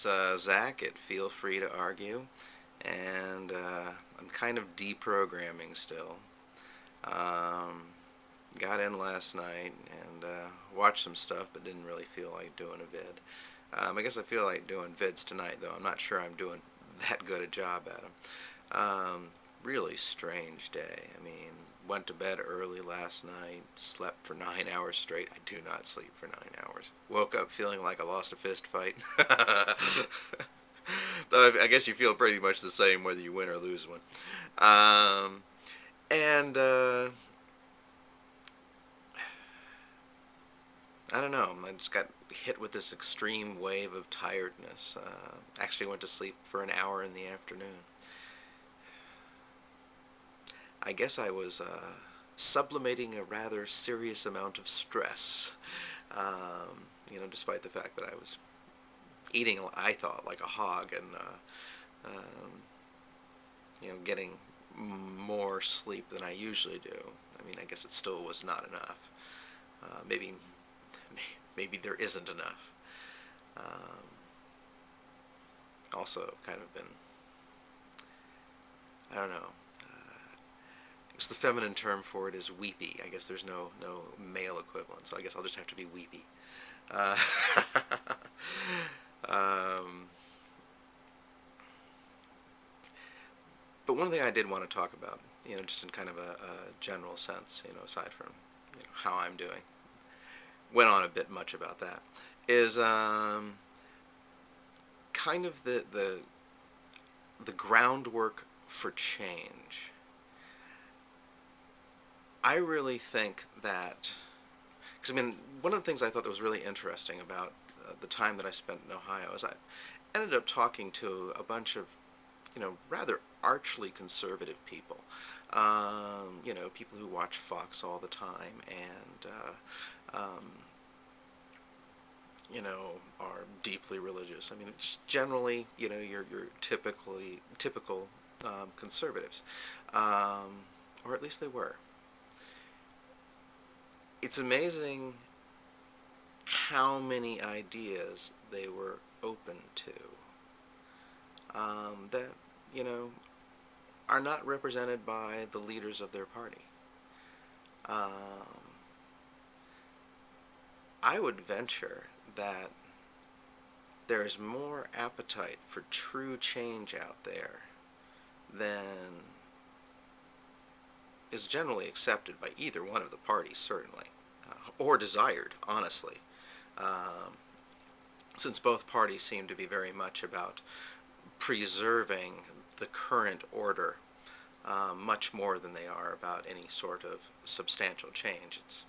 It's Zach at Feel Free to Argue, and I'm kind of deprogramming still. Um, got in last night and watched some stuff, but didn't really feel like doing a vid. I guess I feel like doing vids tonight, though. I'm not sure I'm doing that good a job at them. Really strange day. I mean, went to bed early last night, slept for 9 hours straight. I do not sleep for 9 hours. Woke up feeling like I lost a fist fight. Though I guess you feel pretty much the same whether you win or lose one. And I don't know. I just got hit with this extreme wave of tiredness. Actually went to sleep for an hour in the afternoon. I guess I was sublimating a rather serious amount of stress. Despite the fact that I was eating, I thought, like a hog and, getting more sleep than I usually do. I mean, I guess it still was not enough. Maybe there isn't enough. Also, kind of been, I don't know. I guess the feminine term for it is weepy. I guess there's no male equivalent, so I guess I'll just have to be weepy. Uh, um, but one thing I did want to talk about, just in kind of a general sense, aside from how I'm doing, went on a bit much about that, is kind of the groundwork for change. I really think that, because I mean, one of the things I thought that was really interesting about the time that I spent in Ohio is I ended up talking to a bunch of, rather archly conservative people. People who watch Fox all the time and, are deeply religious. I mean, it's generally, your typical conservatives, or at least they were. It's amazing how many ideas they were open to that, are not represented by the leaders of their party. I would venture that there is more appetite for true change out there than is generally accepted by either one of the parties, certainly, or desired, honestly, since both parties seem to be very much about preserving the current order, much more than they are about any sort of substantial change. It's,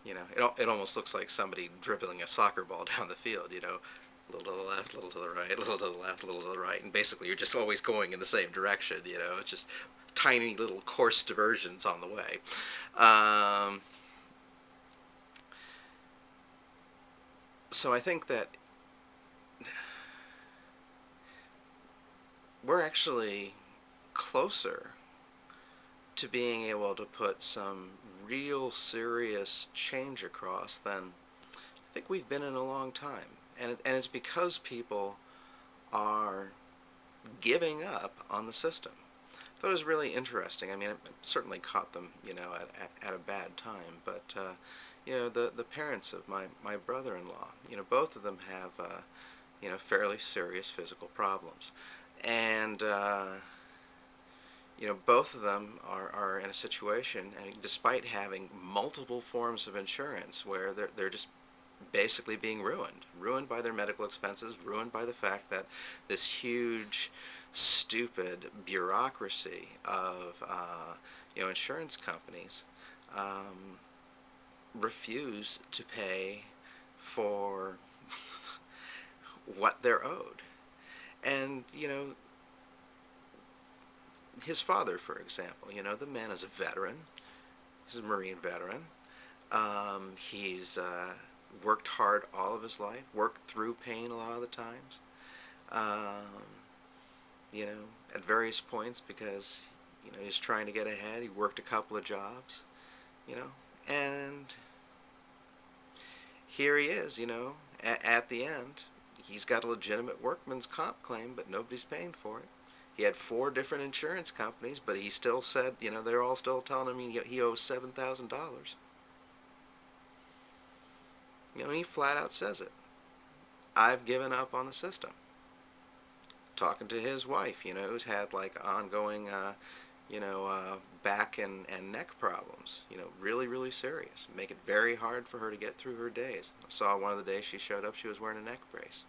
it almost looks like somebody dribbling a soccer ball down the field, a little to the left, a little to the right, a little to the left, a little to the right, and basically you're just always going in the same direction, it's just tiny little coarse diversions on the way. So I think that we're actually closer to being able to put some real serious change across than I think we've been in a long time. And it's because people are giving up on the system. I thought it was really interesting. I mean, I certainly caught them, at a bad time. But, the parents of my brother-in-law, both of them have, fairly serious physical problems. And, both of them are in a situation, and despite having multiple forms of insurance, where they're just basically being ruined by their medical expenses, ruined by the fact that this huge, stupid bureaucracy of insurance companies refuse to pay for what they're owed. And his father, for example, the man is a veteran. He's a Marine veteran. He's worked hard all of his life, worked through pain a lot of the times, at various points because, he's trying to get ahead. He worked a couple of jobs, and here he is, at the end, he's got a legitimate workman's comp claim, but nobody's paying for it. He had 4 different insurance companies, but he still said, they're all still telling him he owes $7,000. And he flat out says it. I've given up on the system. Talking to his wife, who's had like ongoing, back and neck problems, really, really serious. Make it very hard for her to get through her days. I saw one of the days she showed up, she was wearing a neck brace.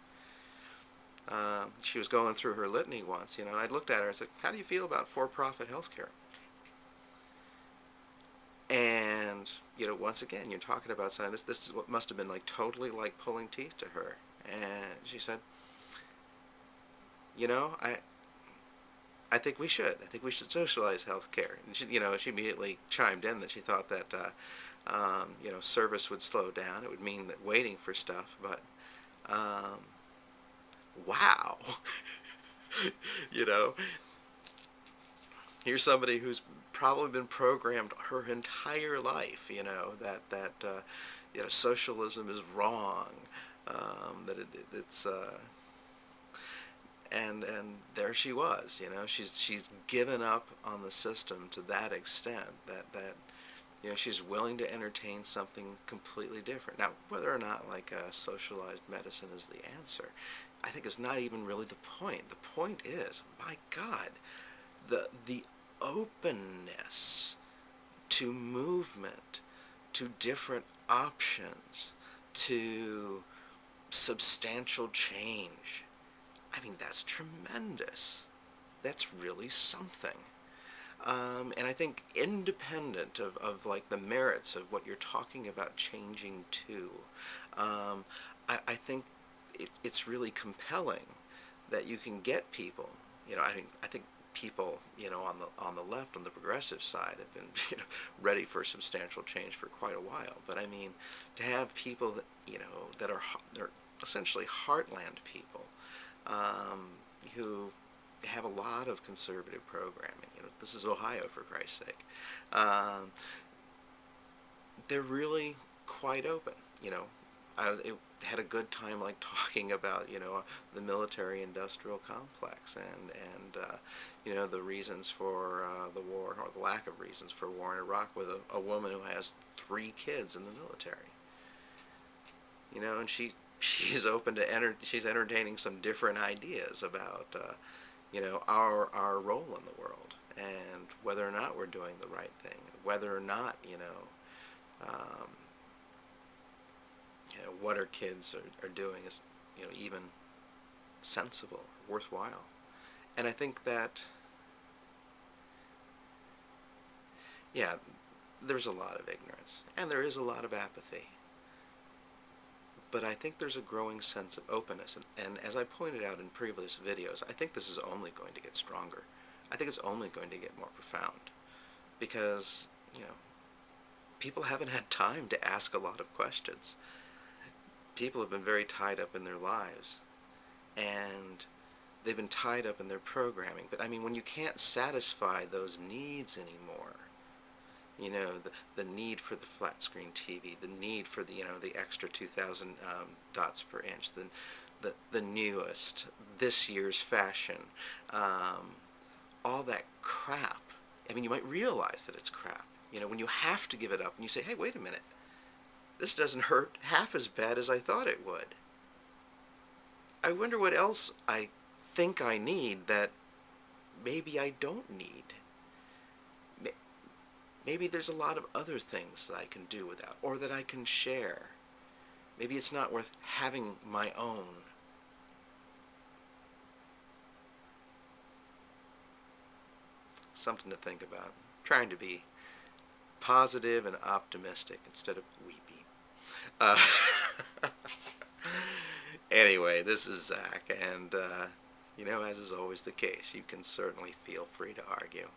She was going through her litany once, and I looked at her and said, how do you feel about for-profit healthcare? And, once again, you're talking about something, this is what must have been like totally like pulling teeth to her. And she said, I think we should. I think we should socialize healthcare. And she immediately chimed in that she thought that, service would slow down. It would mean that waiting for stuff, but, wow. Here's somebody who's probably been programmed her entire life, that socialism is wrong, that it's and there she was, she's given up on the system to that extent that she's willing to entertain something completely different. Now, whether or not like socialized medicine is the answer, I think is not even really the point. The point is, my God, the openness to movement, to different options, to substantial change. I mean, that's tremendous. That's really something. And I think independent of like the merits of what you're talking about changing to, I think it's really compelling that you can get people, I think people, on the left, on the progressive side, have been, ready for substantial change for quite a while. But I mean, to have people that, that are they're essentially heartland people, who have a lot of conservative programming. This is Ohio, for Christ's sake. They're really quite open. I had a good time like talking about the military-industrial complex and the reasons for the war, or the lack of reasons for war in Iraq, with a woman who has 3 kids in the military. And she's open to she's entertaining some different ideas about our role in the world, and whether or not we're doing the right thing, whether or not what our kids are doing is even sensible, worthwhile. And I think that, yeah, there's a lot of ignorance and there is a lot of apathy, but I think there's a growing sense of openness, and as I pointed out in previous videos, I think this is only going to get stronger. I think it's only going to get more profound, because people haven't had time to ask a lot of questions. People have been very tied up in their lives, and they've been tied up in their programming. But I mean, when you can't satisfy those needs anymore, the need for the flat screen TV, the need for the extra 2,000 dots per inch, the newest, this year's fashion, all that crap. I mean, you might realize that it's crap. When you have to give it up and you say, hey, wait a minute, this doesn't hurt half as bad as I thought it would. I wonder what else I think I need that maybe I don't need. Maybe there's a lot of other things that I can do without, or that I can share. Maybe it's not worth having my own. Something to think about. Trying to be positive and optimistic instead of weepy. Anyway, this is Zach, and as is always the case, you can certainly feel free to argue.